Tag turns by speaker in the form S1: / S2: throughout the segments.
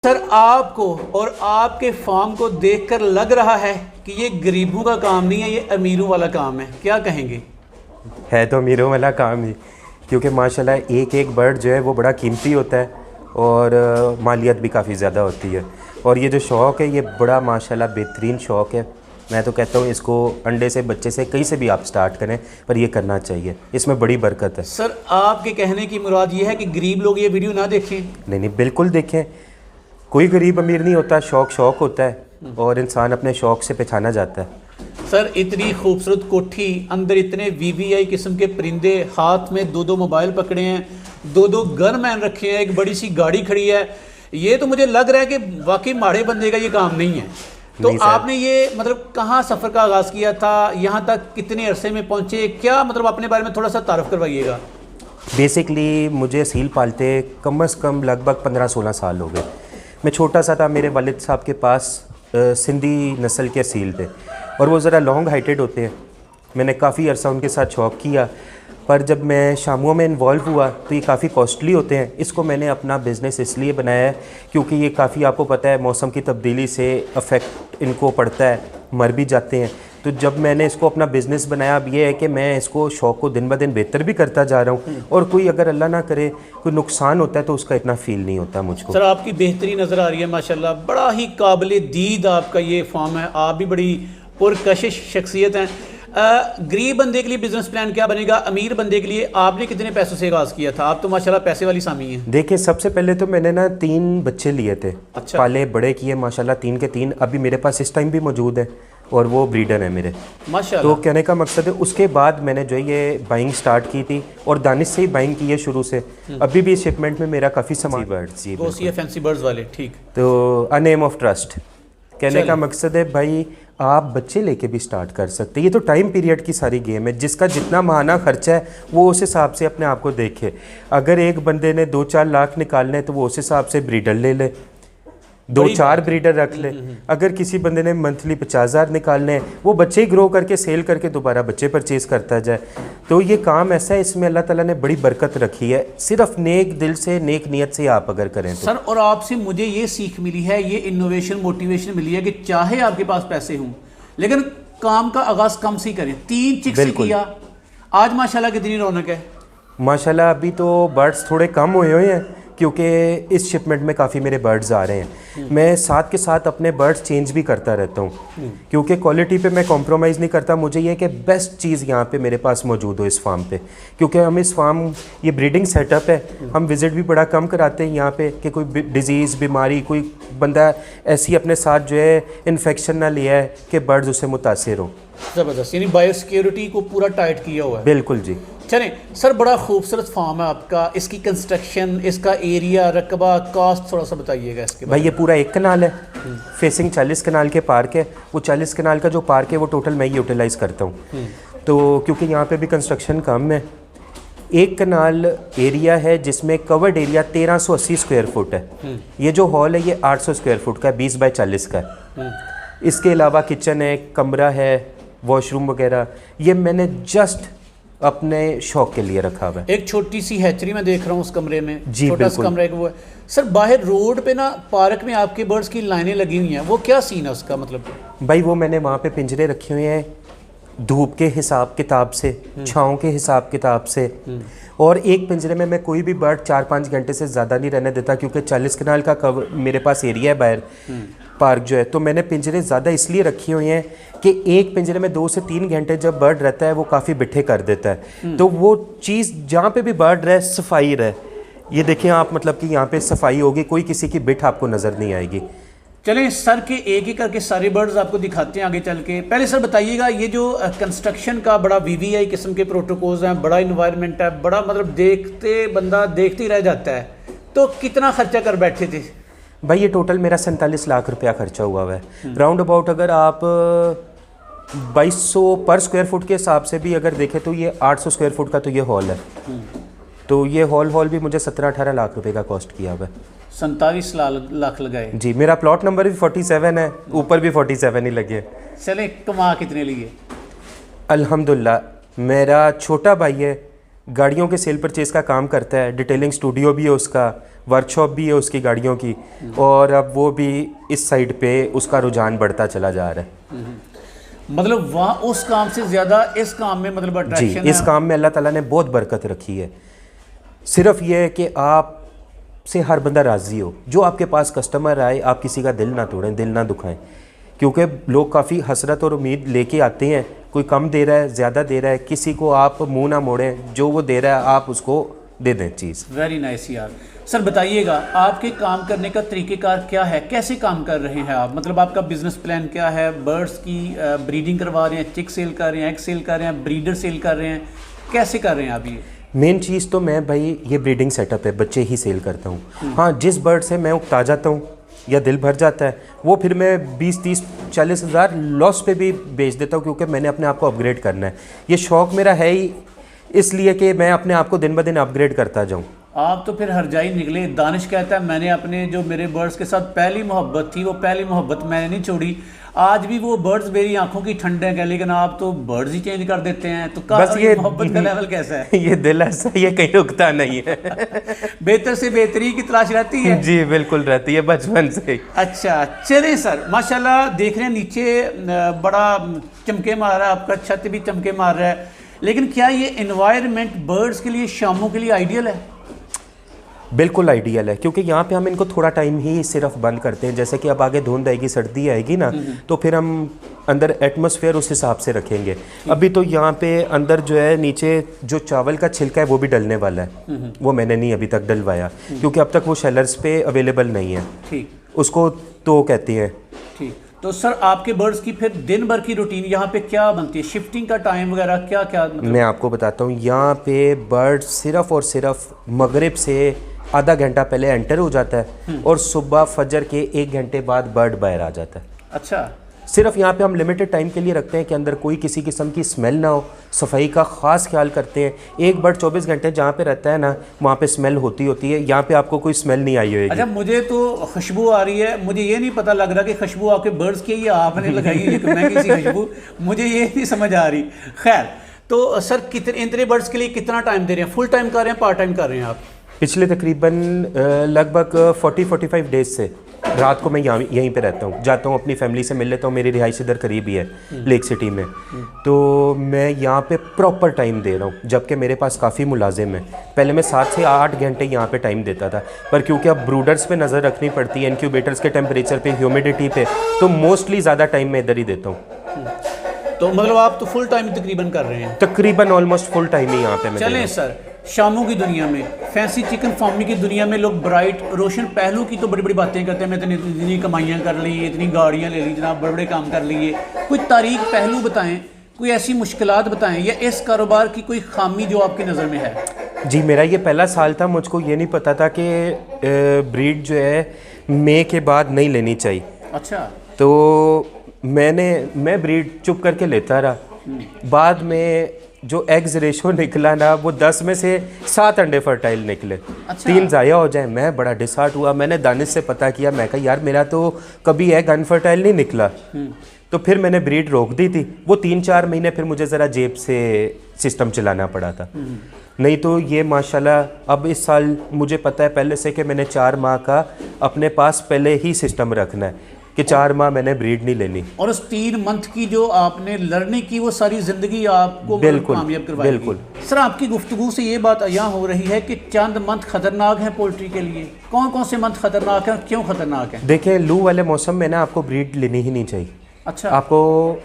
S1: Sir आपको और आपके फार्म को देखकर लग रहा है कि ये गरीबों का काम नहीं है, ये अमीरों वाला काम है, क्या कहेंगे?
S2: है तो अमीरों वाला काम ही, क्योंकि माशाल्लाह एक एक बर्ड जो है वो बड़ा कीमती होता है और मालियत भी काफ़ी ज़्यादा होती है। और ये जो शौक़ है ये बड़ा माशाल्लाह बेहतरीन शौक़ है। मैं तो कहता हूँ इसको अंडे से बच्चे से कहीं से भी आप स्टार्ट करें, पर ये करना चाहिए, इसमें बड़ी बरकत है।
S1: सर आपके कहने की मुराद ये है कि गरीब लोग ये वीडियो ना देखें?
S2: नहीं, बिल्कुल देखें। कोई गरीब अमीर नहीं होता, शौक़ होता है और इंसान अपने शौक़ से पहचाना जाता है।
S1: सर इतनी खूबसूरत कोठी, अंदर इतने वीवीआई किस्म के परिंदे, हाथ में दो मोबाइल पकड़े हैं, दो गनमैन रखे हैं, एक बड़ी सी गाड़ी खड़ी है। ये तो मुझे लग रहा है कि वाकई माड़े बंदे का ये काम नहीं है। तो आपने ये मतलब कहाँ सफ़र का आगाज़ किया था, यहाँ तक कितने अरसे में पहुँचे, क्या मतलब अपने बारे में थोड़ा सा तारुफ करवाइएगा।
S2: बेसिकली मुझे असील पालते कम से कम लगभग 15-16 साल हो गए। मैं छोटा सा था, मेरे वालिद साहब के पास सिंधी नस्ल के असील थे और वो ज़रा लॉन्ग हाइटेड होते हैं। मैंने काफ़ी अरसा उनके साथ शौक़ किया, पर जब मैं शामुओं में इन्वॉल्व हुआ तो ये काफ़ी कॉस्टली होते हैं। इसको मैंने अपना बिज़नेस इसलिए बनाया है क्योंकि ये काफ़ी, आपको पता है, मौसम की तब्दीली से अफेक्ट इनको पड़ता है, मर भी जाते हैं। तो जब मैंने इसको अपना बिज़नेस बनाया, अब ये है कि मैं इसको शौक़ को दिन ब दिन बेहतर भी करता जा रहा हूँ और कोई अगर अल्लाह ना करे कोई नुकसान होता है तो उसका इतना फ़ील नहीं होता मुझको।
S1: सर आपकी बेहतरी नज़र आ रही है माशाल्लाह, बड़ा ही काबिल दीद आपका ये फार्म है, आप भी बड़ी पुरकशिश शख्सियत हैं। गरीब बंदे के लिए बिजनेस प्लान क्या बनेगा, अमीर बंदे के लिए आपने कितने पैसों से आगाज़ किया था? आप तो माशाल्लाह पैसे वाली सामी हैं।
S2: देखिए, सबसे पहले तो मैंने ना 3 बच्चे लिए थे।
S1: अच्छा।
S2: पाले बड़े किए माशाल्लाह, 3 के 3 अभी मेरे पास इस टाइम भी मौजूद है और वो ब्रीडर है मेरे माशाल्लाह। तो कहने का मकसद है, उसके बाद मैंने जो है ये बाइंग स्टार्ट की थी और दानिश से ही बाइंग की है शुरू से। अभी भी शिपमेंट में मेरा काफ़ी सामान बर्ड्स, जी
S1: फैंसी बर्ड्स वाले, ठीक।
S2: तो अ नेम ऑफ ट्रस्ट, कहने का मकसद है भाई आप बच्चे लेके भी स्टार्ट कर सकते हैं। ये तो टाइम पीरियड की सारी गेम है, जिसका जितना माहाना खर्चा है वो उस हिसाब से अपने आप को देखे। अगर एक बंदे ने 2-4 लाख निकालने तो वो उस हिसाब से ब्रीडर ले ले, 2-4 ब्रीडर रख ले। अगर किसी बंदे ने मंथली 50,000 निकालने हैं, वो बच्चे ही ग्रो करके सेल करके दोबारा बच्चे परचेज़ करता जाए। तो ये काम ऐसा है, इसमें अल्लाह ताला ने बड़ी बरकत रखी है, सिर्फ नेक दिल से, नेक नीयत से आप अगर करें तो।
S1: सर और आपसे मुझे ये सीख मिली है, ये इनोवेशन मोटिवेशन मिली है कि चाहे आपके पास पैसे हों लेकिन काम का आगाज़ कम से ही करें। 3 चिक्स से किया, आज माशाल्लाह कितनी रौनक है
S2: माशाल्लाह। अभी तो बर्ड्स थोड़े कम हुए हैं क्योंकि इस शिपमेंट में काफ़ी मेरे बर्ड्स आ रहे हैं। मैं साथ के साथ अपने बर्ड्स चेंज भी करता रहता हूँ क्योंकि क्वालिटी पे मैं कॉम्प्रोमाइज़ नहीं करता। मुझे ये कि बेस्ट चीज़ यहाँ पे मेरे पास मौजूद हो इस फार्म पे, क्योंकि हम इस फार्म, ये ब्रीडिंग सेटअप है, हम विज़िट भी बड़ा कम कराते हैं यहाँ पे कि कोई डिज़ीज़, बीमारी, कोई बंदा ऐसी अपने साथ जो है इन्फेक्शन ना लिया है कि बर्ड्स उससे मुतासिर हो।
S1: ज़बरदस्त, यानी बायोसिक्योरिटी को पूरा टाइट किया हुआ है।
S2: बिल्कुल जी।
S1: चलें सर, बड़ा खूबसूरत फार्म है आपका, इसकी कंस्ट्रक्शन, इसका एरिया, रकबा, कॉस्ट थोड़ा सा बताइएगा इसके
S2: भाई। ये पूरा 1 कनाल है, फेसिंग 40 कनाल के पार्क है। वो 40 कनाल का जो पार्क है वो टोटल मैं ही यूटिलाइज़ करता हूँ। तो क्योंकि यहाँ पे भी कंस्ट्रक्शन कम है, 1 कनाल एरिया है जिसमें कवर्ड एरिया 1380 स्क्वायर फुट है। ये जो हॉल है ये 800 स्क्वायर फुट का है, 20 बाय 40 का है। इसके अलावा किचन है, कमरा है, वॉशरूम वगैरह, ये मैंने जस्ट अपने शौक के लिए रखा हुआ है।
S1: एक छोटी सी हैचरी मैं देख रहा हूँ उस कमरे में,
S2: जी,
S1: छोटा सा कमरा एक वो है। सर बाहर रोड पे ना पार्क में आपके बर्ड्स की लाइनें लगी हुई हैं, वो क्या सीन है उसका? मतलब
S2: भाई वो मैंने वहाँ पे पिंजरे रखे हुए हैं धूप के हिसाब किताब से, छाँव के हिसाब किताब से। और एक पिंजरे में मैं कोई भी बर्ड 4-5 घंटे से ज़्यादा नहीं रहने देता क्योंकि 40 कनाल का कवर मेरे पास एरिया है बाहर पार्क जो है। तो मैंने पिंजरे ज़्यादा इसलिए रखे हुए हैं कि एक पिंजरे में 2 से 3 घंटे जब बर्ड रहता है वो काफ़ी बिठे कर देता है। तो वो चीज़ जहाँ पे भी बर्ड रहे, सफाई रहे। ये देखें आप, मतलब कि यहाँ पे सफाई होगी, कोई किसी की बिठ आपको नज़र नहीं आएगी।
S1: चलें सर के एक एक करके सारे बर्ड्स आपको दिखाते हैं आगे चल के। पहले सर बताइएगा, ये जो कंस्ट्रक्शन का बड़ा वीवीआई किस्म के प्रोटोकॉल्स हैं, बड़ा इन्वायरमेंट है, बड़ा मतलब देखते बंदा देखते ही रह जाता है, तो कितना खर्चा कर बैठे थे?
S2: भाई ये टोटल मेरा 47 लाख रुपया खर्चा हुआ है राउंड अबाउट। अगर आप 2200 पर स्क्वायर फुट के हिसाब से भी अगर देखें तो ये 800 स्क्वायर फुट का तो ये हॉल है। तो ये हॉल भी मुझे 17-18 लाख रुपए का कॉस्ट किया हुआ है।
S1: 47 लाख लगाए
S2: जी। मेरा प्लॉट नंबर भी 47 है, ऊपर भी 47 ही लगे।
S1: चले, कमा कितने लिए?
S2: अल्हम्दुलिल्लाह मेरा छोटा भाई है, गाड़ियों के सेल परचेज़ का काम करता है, डिटेलिंग स्टूडियो भी है उसका, वर्कशॉप भी है उसकी गाड़ियों की, और अब वो भी इस साइड पे उसका रुझान बढ़ता चला जा रहा है।
S1: मतलब वहाँ उस काम से ज़्यादा इस काम में मतलब
S2: जी,
S1: अट्रैक्शन
S2: इस काम में अल्लाह ताला ने बहुत बरकत रखी है। सिर्फ ये है कि आप से हर बंदा राज़ी हो, जो आपके पास कस्टमर आए आप किसी का दिल ना तोड़ें, दिल ना दुखाएं, क्योंकि लोग काफ़ी हसरत और उम्मीद लेके आते हैं। कोई कम दे रहा है, ज़्यादा दे रहा है, किसी को आप मुंह ना मोड़ें, जो वो दे रहा है आप उसको दे दें चीज़।
S1: वेरी नाइस यार। सर बताइएगा आपके काम करने का तरीक़ेकार क्या है, कैसे काम कर रहे हैं आप, मतलब आपका बिजनेस प्लान क्या है? बर्ड्स की ब्रीडिंग करवा रहे हैं, चिक सेल कर रहे हैं, एग सेल कर रहे हैं, ब्रीडर सेल कर रहे हैं, कैसे कर रहे हैं आप ये?
S2: मेन चीज़ तो मैं भाई ये ब्रीडिंग सेटअप है, बच्चे ही सेल करता हूँ। हाँ, जिस बर्ड से मैं उकता जाता हूँ या दिल भर जाता है वो फिर मैं 20-30-40 हज़ार लॉस पे भी बेच देता हूँ, क्योंकि मैंने अपने आप को अपग्रेड करना है। ये शौक़ मेरा है ही इसलिए कि मैं अपने आप को दिन ब दिन अपग्रेड करता जाऊँ।
S1: आप तो फिर हरजाई निकले। दानिश कहता है मैंने अपने जो मेरे बर्ड्स के साथ पहली मोहब्बत थी वो पहली मोहब्बत मैंने नहीं छोड़ी, आज भी वो बर्ड्स मेरी आंखों की ठंडक है, लेकिन आप तो बर्ड्स ही चेंज कर देते हैं। तो
S2: बस ये
S1: मोहब्बत का लेवल कैसा है?
S2: ये दिल ऐसा, ये कहीं रुकता नहीं है।
S1: बेहतर से बेहतरी की तलाश रहती है।
S2: जी बिल्कुल रहती है, बचपन से।
S1: अच्छा चलें सर, माशाल्लाह देख रहे हैं नीचे बड़ा चमके मार रहा है, आपका छत भी चमके मार रहा है, लेकिन क्या ये एनवायरनमेंट बर्ड्स के लिए शामों के लिए आइडियल है?
S2: बिल्कुल आइडियल है, क्योंकि यहाँ पे हम इनको थोड़ा टाइम ही सिर्फ बंद करते हैं। जैसे कि अब आगे धुंध आएगी, सर्दी आएगी ना, तो फिर हम अंदर एटमॉस्फेयर उस हिसाब से रखेंगे। अभी तो यहाँ पे अंदर जो है नीचे जो चावल का छिलका है वो भी डलने वाला है, वो मैंने नहीं अभी तक डलवाया, क्योंकि अब तक वो शेलर्स पे अवेलेबल नहीं है।
S1: ठीक,
S2: उसको तो कहती हैं।
S1: ठीक। तो सर आपके बर्ड्स की फिर दिन भर की रूटीन यहाँ पे क्या बनती है, शिफ्टिंग का टाइम वगैरह क्या क्या मतलब?
S2: मैं आपको बताता हूँ, यहाँ पे बर्ड सिर्फ और सिर्फ मगरिब से आधा घंटा पहले एंटर हो जाता है और सुबह फजर के 1 घंटे बाद बर्ड बाहर आ जाता है।
S1: अच्छा,
S2: सिर्फ यहाँ पे हम लिमिटेड टाइम के लिए रखते हैं कि अंदर कोई किसी किस्म की स्मेल ना हो, सफाई का ख़ास ख्याल करते हैं। एक बर्ड 24 घंटे जहाँ पे रहता है ना, वहाँ पे स्मेल होती है। यहाँ पे आपको कोई स्मेल नहीं आई होगी।
S1: अच्छा, मुझे तो खुशबू आ रही है, मुझे ये नहीं पता लग रहा कि खुशबू आपके बर्ड्स की है या आपने लगाई है एक महंगी सी खुशबू, मुझे ये नहीं समझ आ रही। खैर, तो सर कितने इतने बर्ड्स के लिए कितना टाइम दे रहे हैं? फुल टाइम कर रहे हैं, पार्ट टाइम कर रहे हैं आप?
S2: पिछले तकरीबन लगभग 40-45 डेज से रात को मैं यहीं पे रहता हूँ, जाता हूँ अपनी फैमिली से मिल लेता हूँ। मेरी रिहाइश इधर करीब ही है, लेक सिटी में। तो मैं यहाँ पे प्रॉपर टाइम दे रहा हूँ, जबकि मेरे पास काफ़ी मुलाजिम है। पहले मैं 7 से 8 घंटे यहाँ पे टाइम देता था, पर क्योंकि अब ब्रूडर्स पे नज़र रखनी पड़ती है, इनक्यूबेटर्स के टेम्परेचर पे, ह्यूमिडिटी पे, तो मोस्टली ज़्यादा टाइम मैं इधर ही देता हूँ।
S1: तो मतलब आप तो फुल टाइम तकरीबन कर रहे हैं?
S2: तकरीबन ऑलमोस्ट फुल टाइम ही यहाँ पे मैं दे रहा
S1: चलें
S2: हूँ।
S1: सर, शामों की दुनिया में, फैंसी चिकन फार्मिंग की दुनिया में लोग ब्राइट रोशन पहलू की तो बड़ी बड़ी बातें करते हैं। मैं इतनी कमाइयाँ कर ली, इतनी गाड़ियाँ ले ली जनाब, बड़े बड़े काम कर लिए। कोई तारीख पहलू बताएं, कोई ऐसी मुश्किलात बताएं, या इस कारोबार की कोई खामी जो आपकी नज़र में है?
S2: जी, मेरा ये पहला साल था, मुझको ये नहीं पता था कि ब्रीड जो है मई के बाद नहीं लेनी चाहिए।
S1: अच्छा,
S2: तो मैं ब्रीड चुप करके लेता रहा। बाद में जो एग्स रेशो निकला ना, वो 10 में से 7 अंडे फर्टाइल निकले।
S1: अच्छा।
S2: 3 ज़ाया हो जाए, मैं बड़ा डिसहार्ट हुआ। मैंने दानिश से पता किया, मैं कहा यार मेरा तो कभी एग अनफर्टाइल नहीं निकला। तो फिर मैंने ब्रीड रोक दी थी। वो 3-4 महीने फिर मुझे ज़रा जेब से सिस्टम चलाना पड़ा था, नहीं तो ये माशाल्लाह अब इस साल मुझे पता है पहले से कि मैंने 4 माह का अपने पास पहले ही सिस्टम रखना है कि 4 माह मैंने ब्रीड नहीं लेनी।
S1: और उस 3 मंथ की जो आपने लर्निंग की वो सारी ज़िंदगी आपको
S2: बिल्कुल
S1: कामयाब करवाएगी।
S2: बिल्कुल।
S1: सर आपकी गुफ्तगू से ये बात यहाँ हो रही है कि चंद मंथ खतरनाक हैं पोल्ट्री के लिए। कौन कौन से मंथ खतरनाक हैं और क्यों खतरनाक हैं?
S2: देखिए, लू वाले मौसम में ना आपको ब्रीड लेनी ही नहीं चाहिए।
S1: अच्छा,
S2: आपको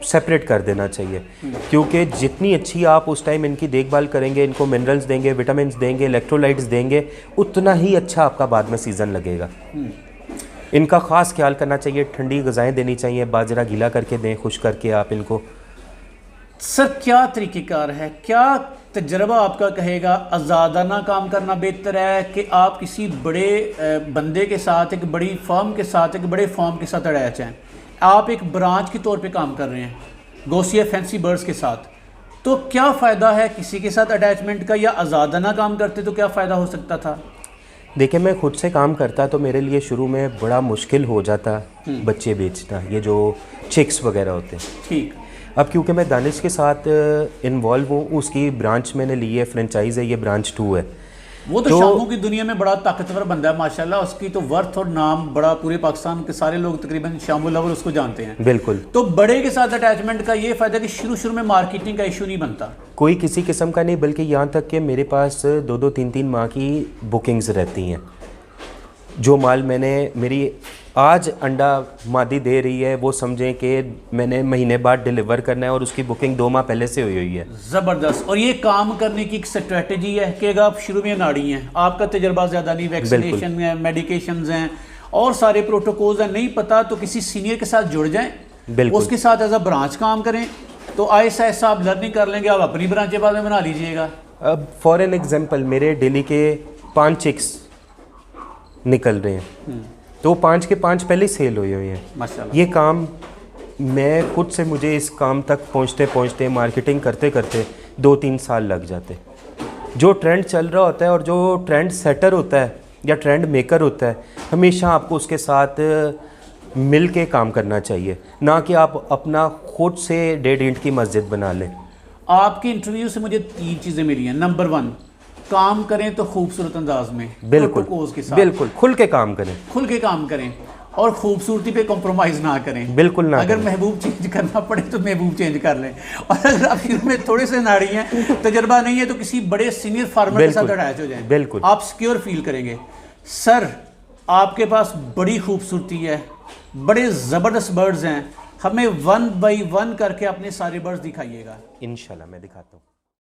S2: सेपरेट कर देना चाहिए, क्योंकि जितनी अच्छी आप उस टाइम इनकी देखभाल करेंगे, इनको मिनरल्स देंगे, विटामिन्स देंगे, इलेक्ट्रोलाइट्स देंगे, उतना ही अच्छा आपका बाद में सीज़न लगेगा। इनका ख़ास ख्याल करना चाहिए, ठंडी ग़िज़ाएँ देनी चाहिए, बाजरा गीला करके दें, खुश करके आप इनको।
S1: सर क्या तरीक़ेकार है, क्या तजर्बा आपका कहेगा, आज़ादाना काम करना बेहतर है कि आप किसी बड़े बंदे के साथ, एक बड़ी फर्म के साथ, एक बड़े फॉर्म के साथ अटैच हैं? आप एक ब्रांच के तौर पे काम कर रहे हैं गोसिया फैंसी बर्ड्स के साथ, तो क्या फ़ायदा है किसी के साथ अटैचमेंट का, या आज़ादाना काम करते तो क्या फ़ायदा हो सकता था?
S2: देखिए, मैं खुद से काम करता तो मेरे लिए शुरू में बड़ा मुश्किल हो जाता बच्चे बेचना, ये जो चिक्स वगैरह होते हैं।
S1: ठीक।
S2: अब क्योंकि मैं दानिश के साथ इन्वॉल्व हूँ, उसकी ब्रांच मैंने ली है, फ्रेंचाइज़ है, ये ब्रांच 2 है,
S1: वो तो शामों की दुनिया में बड़ा ताकतवर बंदा है माशाल्लाह, उसकी तो वर्थ और नाम बड़ा, पूरे पाकिस्तान के सारे लोग तकरीबन शामो लवर उसको जानते हैं।
S2: बिल्कुल।
S1: तो बड़े के साथ अटैचमेंट का ये फ़ायदा कि शुरू में मार्केटिंग का इशू नहीं बनता,
S2: कोई किसी किस्म का नहीं, बल्कि यहाँ तक कि मेरे पास 2-2 3-3 माह की बुकिंग्स रहती हैं। जो माल मेरी आज अंडा मादी दे रही है, वो समझें कि मैंने महीने बाद डिलीवर करना है और उसकी बुकिंग 2 माह पहले से हुई है।
S1: ज़बरदस्त। और ये काम करने की एक स्ट्रेटजी है कि अगर आप शुरू में नाड़ी हैं, आपका तजर्बा ज़्यादा नहीं, वैक्सीनेशन है, मेडिकेशंस हैं और सारे प्रोटोकॉल्स हैं, नहीं पता तो किसी सीनियर के साथ जुड़ जाएं, उसके साथ एज अ ब्रांच काम करें, तो आहिस्ता आहिस्ता आप लर्निंग कर लेंगे, आप अपनी ब्रांचें बाद में बना लीजिएगा।
S2: अब फॉर एन एग्जांपल मेरे डेली के 5 चिक्स निकल रहे हैं, तो 5 के 5 पहले सेल हुए हुए हैं
S1: माशाल्लाह।
S2: ये काम मैं खुद से, मुझे इस काम तक पहुंचते मार्केटिंग करते करते 2-3 साल लग जाते। जो ट्रेंड चल रहा होता है और जो ट्रेंड सेटर होता है या ट्रेंड मेकर होता है, हमेशा आपको उसके साथ मिल के काम करना चाहिए, ना कि आप अपना खुद से 1.5 ईंट की मस्जिद बना लें।
S1: आपके इंटरव्यू से मुझे 3 चीज़ें मिली हैं। नंबर 1, काम करें तो खूबसूरत अंदाज में,
S2: बिल्कुल
S1: प्रोटोकॉल्स के साथ,
S2: बिल्कुल खुल के काम करें,
S1: खुल के काम करें और खूबसूरती पे कॉम्प्रोमाइज़ ना करें,
S2: बिल्कुल ना
S1: अगर
S2: करें।
S1: महबूब चेंज करना पड़े तो महबूब चेंज कर लें, और अगर आप शुरू में थोड़े से नाड़ी हैं, तजर्बा नहीं है, तो किसी बड़े सीनियर फार्मर के साथ अटैच हो जाएं,
S2: बिल्कुल
S1: आप सिक्योर फील करेंगे। सर आपके पास बड़ी खूबसूरती है, बड़े ज़बरदस्त बर्ड्स हैं, हमें 1 बाय 1 करके अपने सारे बर्ड्स दिखाइएगा।
S2: इंशाल्लाह मैं दिखाता हूँ।